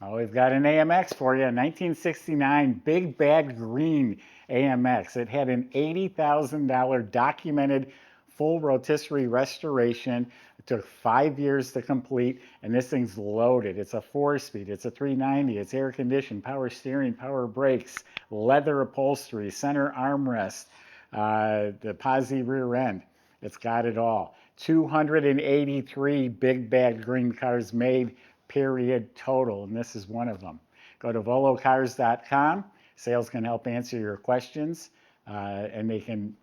Oh, we've got an AMX for you, a 1969 Big Bad Green AMX. It had an $80,000 documented full rotisserie restoration. It took 5 years to complete, and this thing's loaded. It's a 4-speed, it's a 390, it's air conditioned, power steering, power brakes, leather upholstery, center armrest, the posi rear end. It's got it all. 283 Big Bad Green cars made, period, total, and this is one of them. Go to volocars.com. Sales can help answer your questions, and they can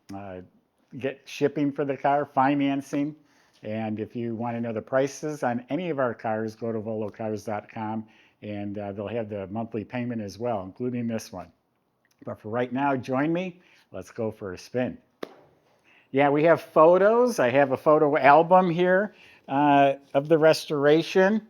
get shipping for the car, financing, and if you want to know the prices on any of our cars, go to volocars.com, and they'll have the monthly payment as well, including this one. But for right now, join me. Let's go for a spin. Yeah, we have photos. I have a photo album here of the restoration.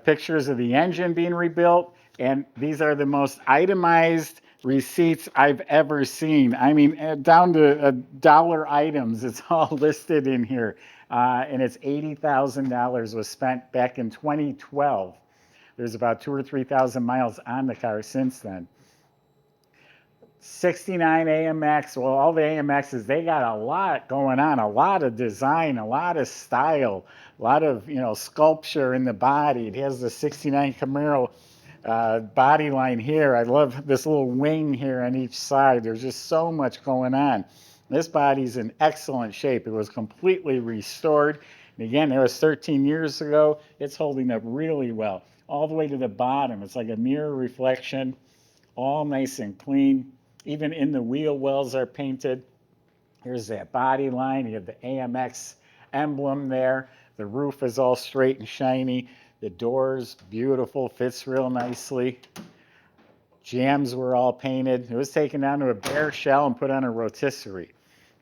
Pictures of the engine being rebuilt, and these are the most itemized receipts I've ever seen. I mean, down to dollar items, it's all listed in here. And it's $80,000 was spent back in 2012. There's about 2,000 or 3,000 miles on the car since then. 69 AMX, well, all the AMXs, they got a lot going on, a lot of design, a lot of style, a lot of, sculpture in the body. It has the 69 Camaro body line here. I love this little wing here on each side. There's just so much going on. This body's in excellent shape. It was completely restored. And again, it was 13 years ago. It's holding up really well. All the way to the bottom. It's like a mirror reflection, all nice and clean. Even in the wheel wells are painted. Here's that body line. You have the AMX emblem there. The roof is all straight and shiny. The doors, beautiful, fits real nicely. Jambs were all painted. It was taken down to a bare shell and put on a rotisserie.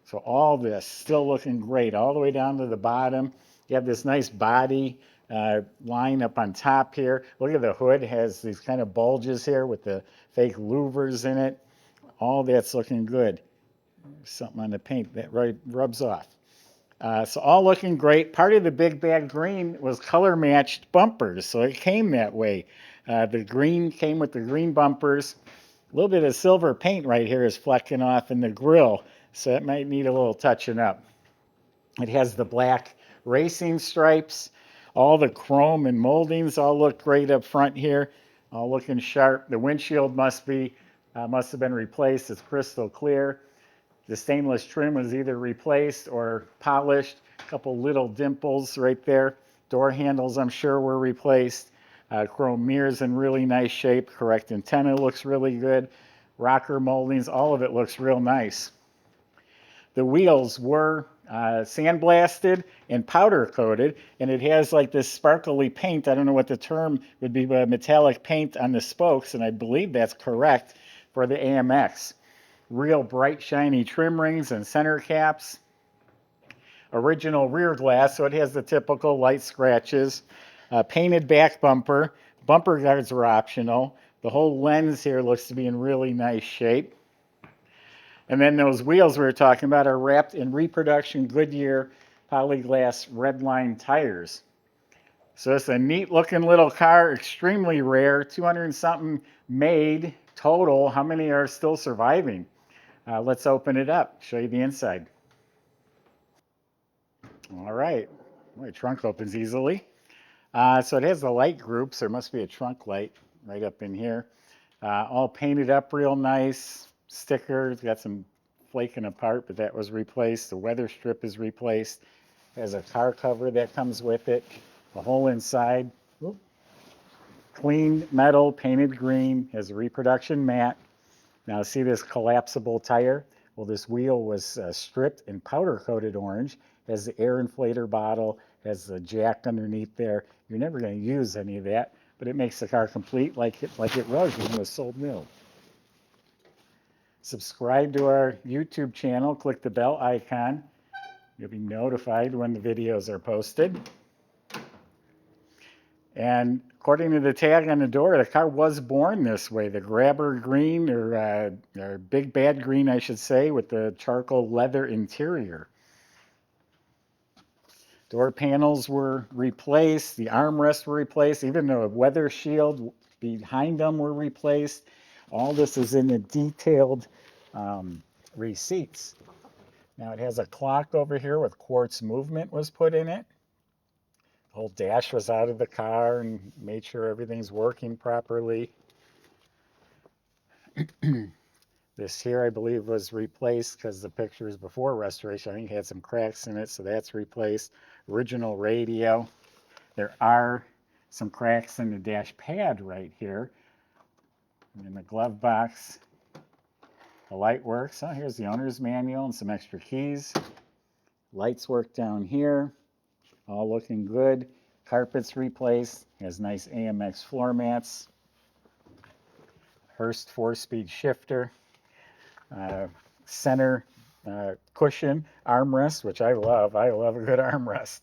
So all this still looking great, all the way down to the bottom. You have this nice body line up on top here. Look at the hood, it has these kind of bulges here with the fake louvers in it. All that's looking good. Something on the paint that rubs off. So all looking great. Part of the Big Bad Green was color matched bumpers, so it came that way. The green came with the green bumpers. A little bit of silver paint right here is flecking off in the grill, so it might need a little touching up. It has the black racing stripes. All the chrome and moldings all look great up front here, all looking sharp. The windshield must have been replaced. It's crystal clear. The stainless trim was either replaced or polished. A couple little dimples right there. Door handles, I'm sure, were replaced. Chrome mirrors in really nice shape. Correct antenna looks really good. Rocker moldings, all of it looks real nice. The wheels were sandblasted and powder coated, and it has like this sparkly paint. I don't know what the term would be, but metallic paint on the spokes, and I believe that's correct for the AMX. Real bright, shiny trim rings and center caps. Original rear glass, so it has the typical light scratches. Painted back bumper. Bumper guards were optional. The whole lens here looks to be in really nice shape. And then those wheels we were talking about are wrapped in reproduction Goodyear Polyglass redline tires. So it's a neat looking little car, extremely rare, 200 and something made total. How many are still surviving? Let's open it up, show you the inside. All right, my trunk opens easily. So it has the light groups. There must be a trunk light right up in here. All painted up real nice. Stickers, got some flaking apart, but that was replaced. The weather strip is replaced. There's a car cover that comes with it. The whole inside. Clean metal, painted green, has a reproduction mat. Now see this collapsible tire? Well, this wheel was stripped and powder coated orange, has the air inflator bottle, has the jack underneath there. You're never going to use any of that, but it makes the car complete like it was when it was sold new. Subscribe to our YouTube channel, click the bell icon. You'll be notified when the videos are posted. And according to the tag on the door, the car was born this way. The grabber green, or Big Bad Green, I should say, with the charcoal leather interior. Door panels were replaced, the armrests were replaced, even the weather shield behind them were replaced. All this is in the detailed receipts. Now it has a clock over here with quartz movement was put in it. The whole dash was out of the car and made sure everything's working properly. This here, I believe, was replaced because the pictures before restoration, I think, had some cracks in it, so that's replaced. Original radio. There are some cracks in the dash pad right here. And in the glove box, the light works. Oh, here's the owner's manual and some extra keys. Lights work down here. All looking good. Carpets replaced. Has nice AMX floor mats. Hurst 4-speed shifter. Center cushion armrest, which I love. I love a good armrest.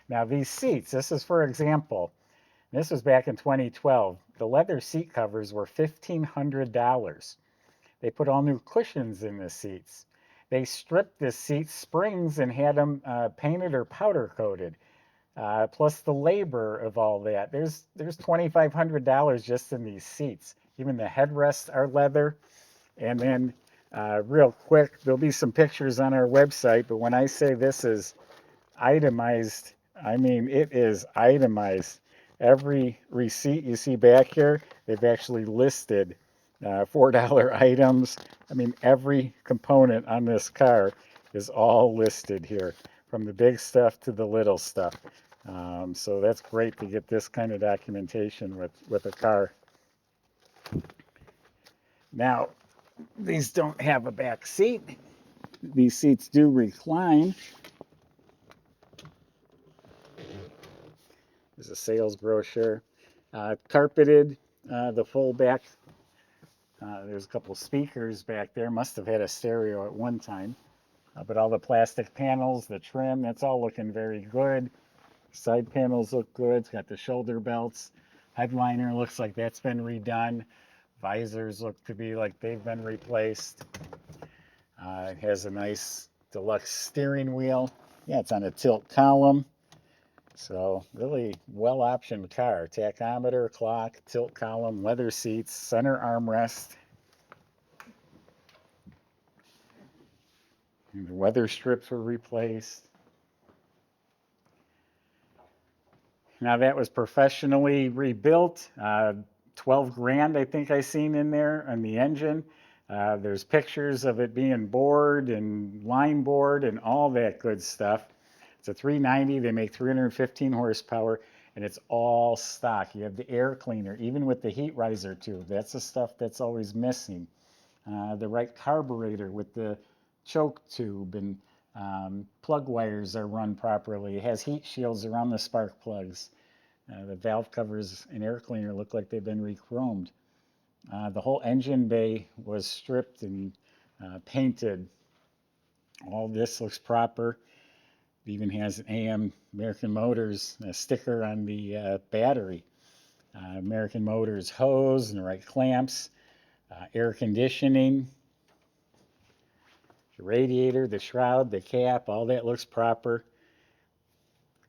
Now these seats, this is for example, this was back in 2012. The leather seat covers were $1,500. They put all new cushions in the seats. They stripped the seat springs and had them painted or powder coated. Plus the labor of all that. There's $2,500 just in these seats. Even the headrests are leather. And then real quick, there'll be some pictures on our website, but when I say this is itemized, I mean it is itemized. Every receipt you see back here, they've actually listed $4 items. I mean, every component on this car is all listed here, from the big stuff to the little stuff. So that's great to get this kind of documentation with a car. Now, these don't have a back seat. These seats do recline. There's a sales brochure. Carpeted, the full back. There's a couple speakers back there. Must have had a stereo at one time. But all the plastic panels, the trim, that's all looking very good. Side panels look good. It's got the shoulder belts. Headliner looks like that's been redone. Visors look to be like they've been replaced. It has a nice deluxe steering wheel. Yeah, it's on a tilt column. So really well optioned car. Tachometer, clock, tilt column, leather seats, center armrest. And the weather strips were replaced. Now that was professionally rebuilt. 12 grand I think I seen in there on the engine. There's pictures of it being bored and line board and all that good stuff. It's a 390. They make 315 horsepower, and it's all stock. You have the air cleaner, even with the heat riser tube. That's the stuff that's always missing. The right carburetor with the choke tube, and plug wires are run properly. It has heat shields around the spark plugs. The valve covers and air cleaner look like they've been re-chromed. The whole engine bay was stripped and painted. All this looks proper. It even has an American Motors sticker on the battery. American Motors hose and the right clamps. Air conditioning. The radiator, the shroud, the cap, all that looks proper.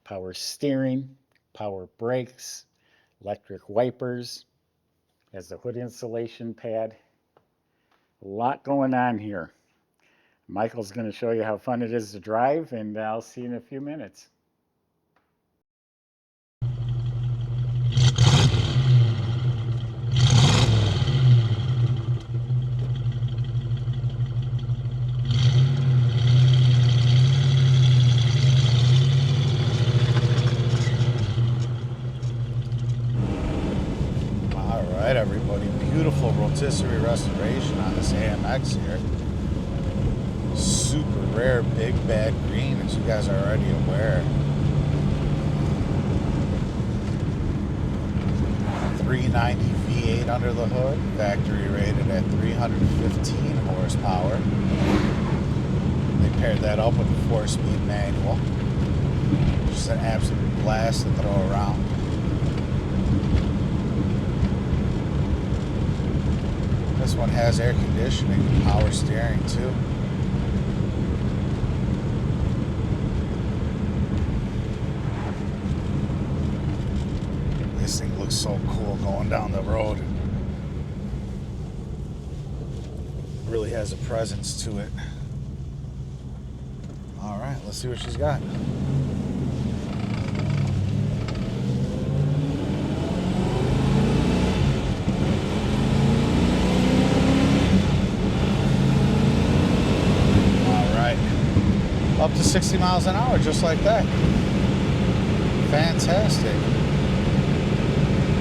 Power steering. Power brakes, electric wipers, has the hood insulation pad. A lot going on here. Michael's going to show you how fun it is to drive, and I'll see you in a few minutes. Everybody, beautiful rotisserie restoration on this AMX here. Super rare Big Bad Green, as you guys are already aware. 390 V8 under the hood, factory rated at 315 horsepower. They paired that up with a 4-speed manual. Just an absolute blast to throw around. This one has air conditioning and power steering too. This thing looks so cool going down the road. Really has a presence to it. All right, let's see what she's got. All right, up to 60 miles an hour, just like that. Fantastic.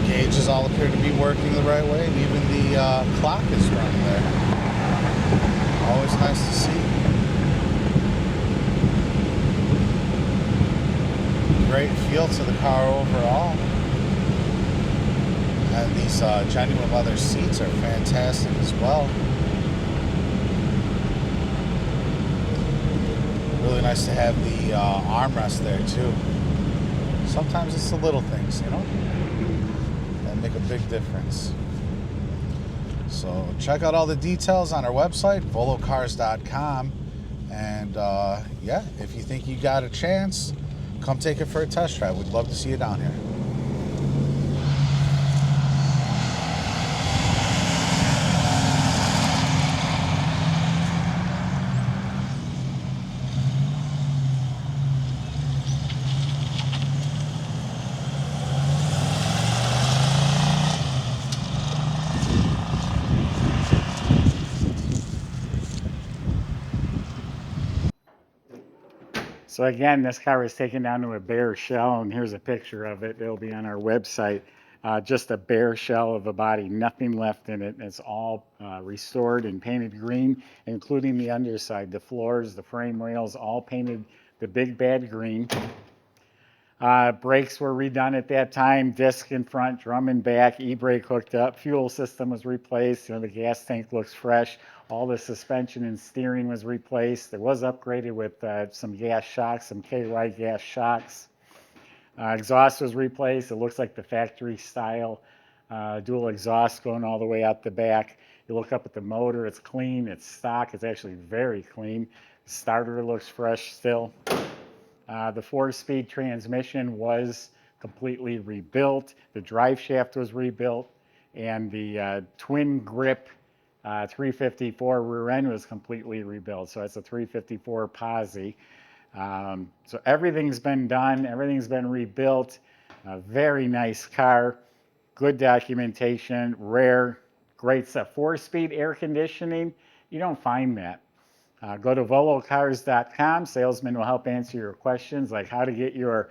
Gauges all appear to be working the right way, and even the clock is running there. Always nice to see. Great feel to the car overall. And these genuine leather seats are fantastic as well. Really nice to have the armrest there too. Sometimes it's the little things, you know, that make a big difference. So check out all the details on our website, volocars.com. And yeah, if you think you got a chance, come take it for a test drive. We'd love to see you down here. So again, this car was taken down to a bare shell, and here's a picture of it. It'll be on our website. Just a bare shell of a body, nothing left in it. It's all restored and painted green, including the underside, the floors, the frame rails, all painted the Big Bad Green. Brakes were redone at that time, disc in front, drum in back, e-brake hooked up, fuel system was replaced, you know, the gas tank looks fresh, all the suspension and steering was replaced. It was upgraded with some gas shocks, some KY gas shocks. Exhaust was replaced. It looks like the factory style dual exhaust going all the way out the back. You look up at the motor, it's clean, it's stock, it's actually very clean. Starter looks fresh still. The 4-speed transmission was completely rebuilt. The drive shaft was rebuilt, and the twin grip 354 rear end was completely rebuilt. So it's a 354 posi. So everything's been done. Everything's been rebuilt. A very nice car. Good documentation. Rare. Great stuff. 4-speed air conditioning. You don't find that. Go to volocars.com. Salesman will help answer your questions like how to get your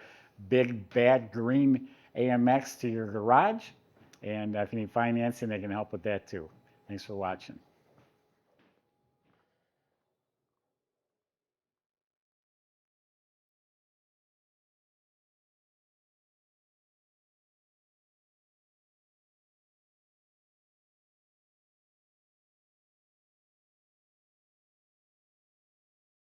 Big Bad Green AMX to your garage. And if you need financing, they can help with that too. Thanks for watching.